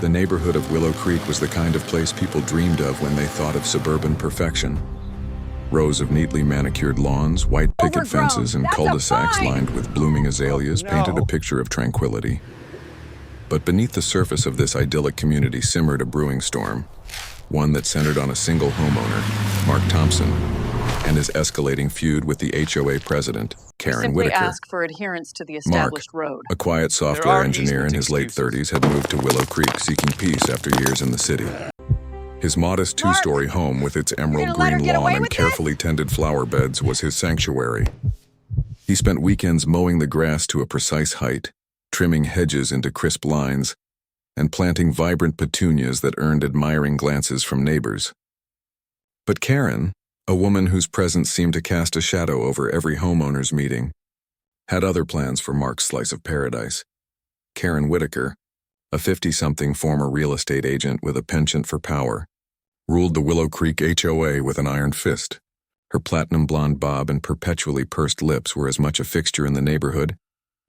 The neighborhood of Willow Creek was the kind of place people dreamed of when they thought of suburban perfection. Rows of neatly manicured lawns, white picket fences, and cul-de-sacs lined with blooming azaleas painted a picture of tranquility. But beneath the surface of this idyllic community simmered a brewing storm, one that centered on a single homeowner, Mark Thompson, and his escalating feud with the HOA president, Karen Whitaker. Simply ask for adherence to the established road. A quiet software engineer in his late 30s, had moved to Willow Creek seeking peace after years in the city. His modest two-story home with its emerald green lawn and carefully tended flower beds was his sanctuary. He spent weekends mowing the grass to a precise height, trimming hedges into crisp lines, and planting vibrant petunias that earned admiring glances from neighbors. But Karen, a woman whose presence seemed to cast a shadow over every homeowners meeting, had other plans for Mark's slice of paradise. Karen Whitaker, a 50-something former real estate agent with a penchant for power, ruled the Willow Creek HOA with an iron fist. Her platinum blonde bob and perpetually pursed lips were as much a fixture in the neighborhood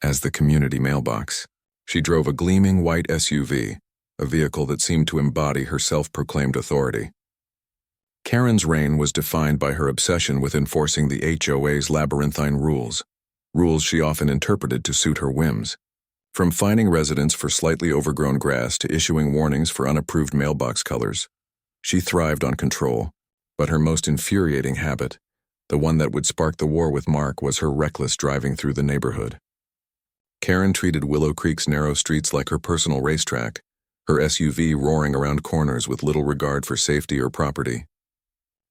as the community mailbox. She drove a gleaming white SUV, a vehicle that seemed to embody her self-proclaimed authority. Karen's reign was defined by her obsession with enforcing the HOA's labyrinthine rules she often interpreted to suit her whims. From fining residents for slightly overgrown grass to issuing warnings for unapproved mailbox colors, she thrived on control. But her most infuriating habit, the one that would spark the war with Mark, was her reckless driving through the neighborhood. Karen treated Willow Creek's narrow streets like her personal racetrack, her SUV roaring around corners with little regard for safety or property.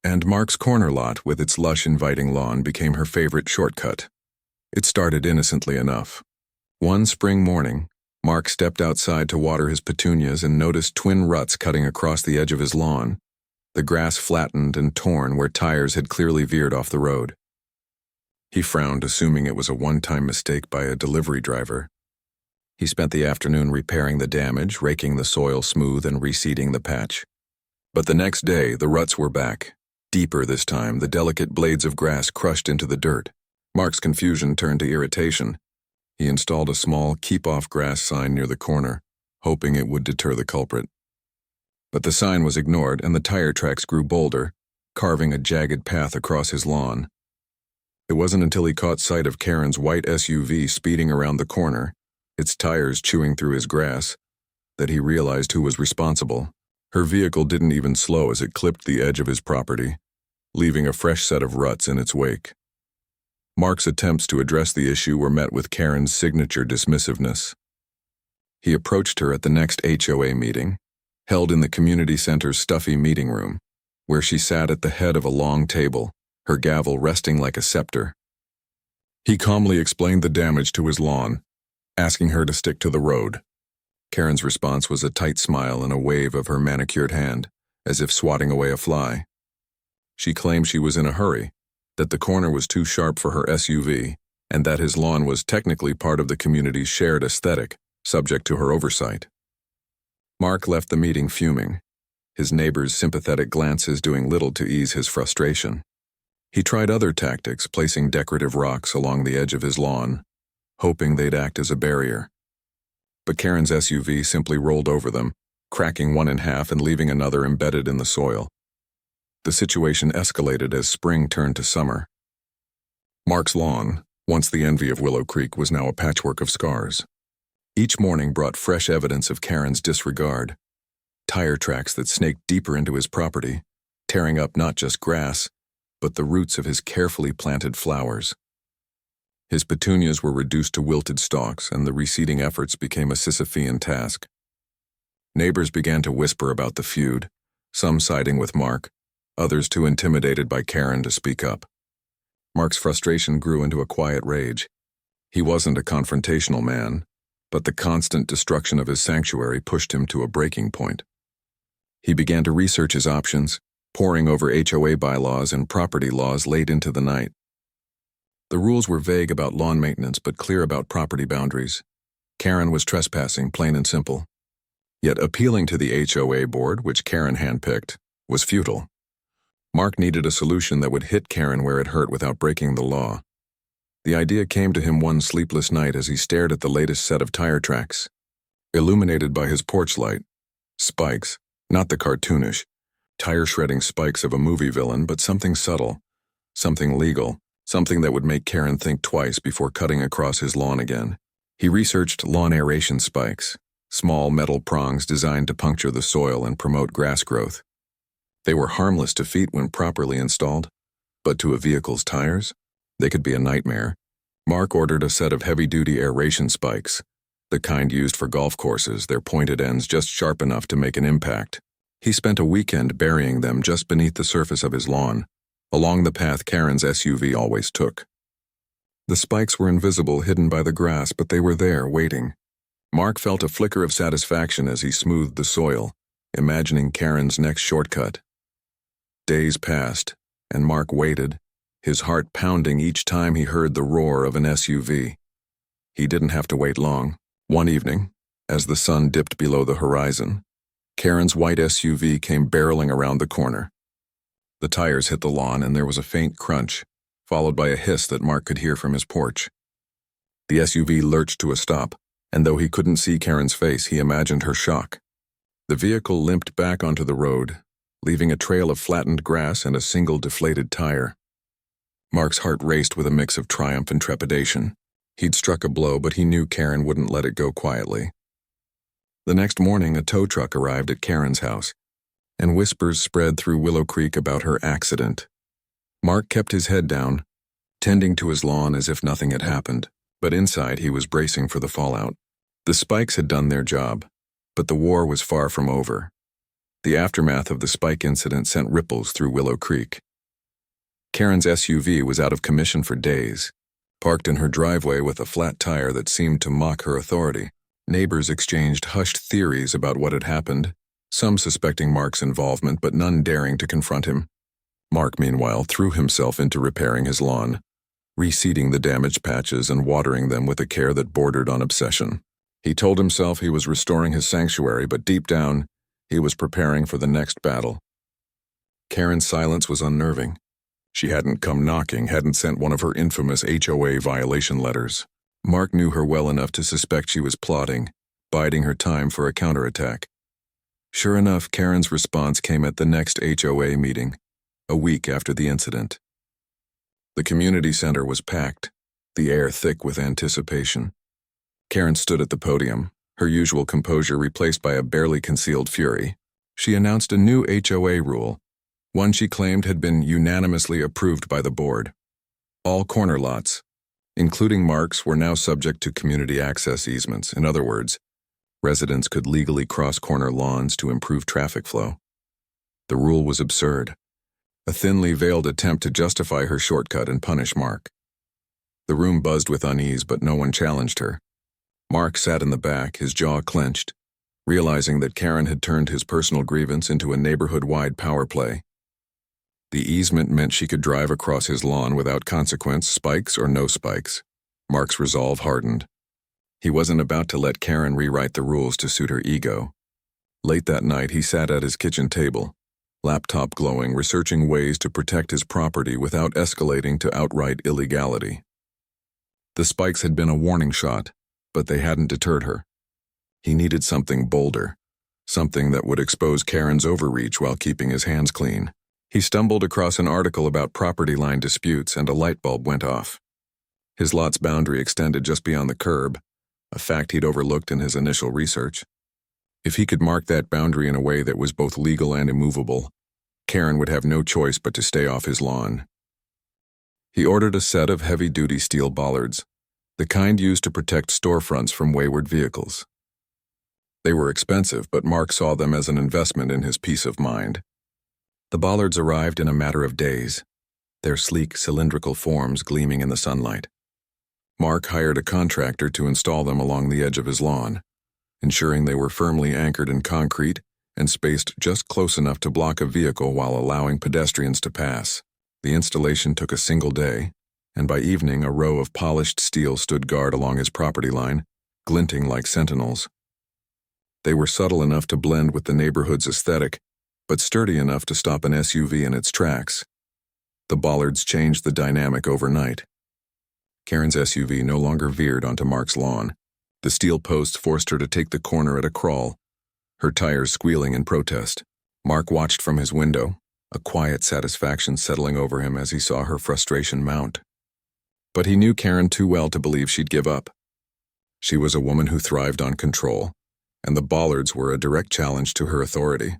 And Mark's corner lot, with its lush, inviting lawn, became her favorite shortcut. It started innocently enough. One spring morning, Mark stepped outside to water his petunias and noticed twin ruts cutting across the edge of his lawn, the grass flattened and torn where tires had clearly veered off the road. He frowned, assuming it was a one-time mistake by a delivery driver. He spent the afternoon repairing the damage, raking the soil smooth and reseeding the patch. But the next day, the ruts were back. Deeper this time, the delicate blades of grass crushed into the dirt. Mark's confusion turned to irritation. He installed a small keep-off-grass sign near the corner, hoping it would deter the culprit. But the sign was ignored, and the tire tracks grew bolder, carving a jagged path across his lawn. It wasn't until he caught sight of Karen's white SUV speeding around the corner, its tires chewing through his grass, that he realized who was responsible. Her vehicle didn't even slow as it clipped the edge of his property, leaving a fresh set of ruts in its wake. Mark's attempts to address the issue were met with Karen's signature dismissiveness. He approached her at the next HOA meeting, held in the community center's stuffy meeting room, where she sat at the head of a long table, her gavel resting like a scepter. He calmly explained the damage to his lawn, asking her to stick to the road. Karen's response was a tight smile and a wave of her manicured hand, as if swatting away a fly. She claimed she was in a hurry, that the corner was too sharp for her SUV, and that his lawn was technically part of the community's shared aesthetic, subject to her oversight. Mark left the meeting fuming, his neighbors' sympathetic glances doing little to ease his frustration. He tried other tactics, placing decorative rocks along the edge of his lawn, hoping they'd act as a barrier. But Karen's SUV simply rolled over them, cracking one in half and leaving another embedded in the soil. The situation escalated as spring turned to summer. Mark's lawn, once the envy of Willow Creek, was now a patchwork of scars. Each morning brought fresh evidence of Karen's disregard. Tire tracks that snaked deeper into his property, tearing up not just grass, but the roots of his carefully planted flowers. His petunias were reduced to wilted stalks, and the reseeding efforts became a Sisyphean task. Neighbors began to whisper about the feud, some siding with Mark, others too intimidated by Karen to speak up. Mark's frustration grew into a quiet rage. He wasn't a confrontational man, but the constant destruction of his sanctuary pushed him to a breaking point. He began to research his options, poring over HOA bylaws and property laws late into the night. The rules were vague about lawn maintenance but clear about property boundaries. Karen was trespassing, plain and simple. Yet appealing to the HOA board, which Karen handpicked, was futile. Mark needed a solution that would hit Karen where it hurt without breaking the law. The idea came to him one sleepless night as he stared at the latest set of tire tracks. Illuminated by his porch light, Spikes, not the cartoonish, tire-shredding spikes of a movie villain, but something subtle, something legal, something that would make Karen think twice before cutting across his lawn again. He researched lawn aeration spikes, small metal prongs designed to puncture the soil and promote grass growth. They were harmless to feet when properly installed, but to a vehicle's tires, they could be a nightmare. Mark ordered a set of heavy-duty aeration spikes, the kind used for golf courses, their pointed ends just sharp enough to make an impact. He spent a weekend burying them just beneath the surface of his lawn, along the path Karen's SUV always took. The spikes were invisible, hidden by the grass, but they were there, waiting. Mark felt a flicker of satisfaction as he smoothed the soil, imagining Karen's next shortcut. Days passed, and Mark waited, his heart pounding each time he heard the roar of an SUV. He didn't have to wait long. One evening, as the sun dipped below the horizon, Karen's white SUV came barreling around the corner. The tires hit the lawn and there was a faint crunch, followed by a hiss that Mark could hear from his porch. The SUV lurched to a stop, and though he couldn't see Karen's face, he imagined her shock. The vehicle limped back onto the road, leaving a trail of flattened grass and a single deflated tire. Mark's heart raced with a mix of triumph and trepidation. He'd struck a blow, but he knew Karen wouldn't let it go quietly. The next morning, a tow truck arrived at Karen's house, and whispers spread through Willow Creek about her accident. Mark kept his head down, tending to his lawn as if nothing had happened, but inside he was bracing for the fallout. The spikes had done their job, but the war was far from over. The aftermath of the spike incident sent ripples through Willow Creek. Karen's SUV was out of commission for days, parked in her driveway with a flat tire that seemed to mock her authority. Neighbors exchanged hushed theories about what had happened, some suspecting Mark's involvement but none daring to confront him. Mark, meanwhile, threw himself into repairing his lawn, reseeding the damaged patches and watering them with a care that bordered on obsession. He told himself he was restoring his sanctuary, but deep down, he was preparing for the next battle. Karen's silence was unnerving. She hadn't come knocking, hadn't sent one of her infamous HOA violation letters. Mark knew her well enough to suspect she was plotting, biding her time for a counterattack. Sure enough, Karen's response came at the next HOA meeting, a week after the incident. The community center was packed, the air thick with anticipation. Karen stood at the podium, her usual composure replaced by a barely concealed fury. She announced a new HOA rule, one she claimed had been unanimously approved by the board. All corner lots, including Mark's, were now subject to community access easements. In other words, residents could legally cross corner lawns to improve traffic flow. The rule was absurd, a thinly veiled attempt to justify her shortcut and punish Mark. The room buzzed with unease, but no one challenged her. Mark sat in the back, his jaw clenched, realizing that Karen had turned his personal grievance into a neighborhood-wide power play. The easement meant she could drive across his lawn without consequence, spikes or no spikes. Mark's resolve hardened. He wasn't about to let Karen rewrite the rules to suit her ego. Late that night, he sat at his kitchen table, laptop glowing, researching ways to protect his property without escalating to outright illegality. The spikes had been a warning shot, but they hadn't deterred her. He needed something bolder, something that would expose Karen's overreach while keeping his hands clean. He stumbled across an article about property line disputes and a light bulb went off. His lot's boundary extended just beyond the curb, a fact he'd overlooked in his initial research. If he could mark that boundary in a way that was both legal and immovable, Karen would have no choice but to stay off his lawn. He ordered a set of heavy-duty steel bollards, the kind used to protect storefronts from wayward vehicles. They were expensive, but Mark saw them as an investment in his peace of mind. The bollards arrived in a matter of days, their sleek, cylindrical forms gleaming in the sunlight. Mark hired a contractor to install them along the edge of his lawn, ensuring they were firmly anchored in concrete and spaced just close enough to block a vehicle while allowing pedestrians to pass. The installation took a single day, and by evening a row of polished steel stood guard along his property line, glinting like sentinels. They were subtle enough to blend with the neighborhood's aesthetic, but sturdy enough to stop an SUV in its tracks. The bollards changed the dynamic overnight. Karen's SUV no longer veered onto Mark's lawn. The steel posts forced her to take the corner at a crawl, her tires squealing in protest. Mark watched from his window, a quiet satisfaction settling over him as he saw her frustration mount. But he knew Karen too well to believe she'd give up. She was a woman who thrived on control, and the Bollards were a direct challenge to her authority.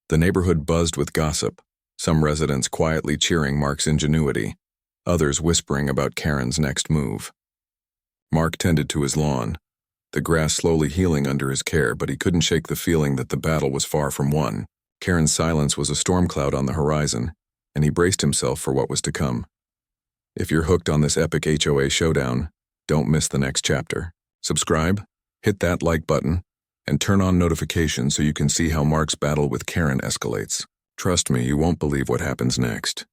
The neighborhood buzzed with gossip, some residents quietly cheering Mark's ingenuity, others whispering about Karen's next move. Mark tended to his lawn, the grass slowly healing under his care, but he couldn't shake the feeling that the battle was far from won. Karen's silence was a storm cloud on the horizon, and he braced himself for what was to come. If you're hooked on this epic HOA showdown, don't miss the next chapter. Subscribe, hit that like button, and turn on notifications so you can see how Mark's battle with Karen escalates. Trust me, you won't believe what happens next.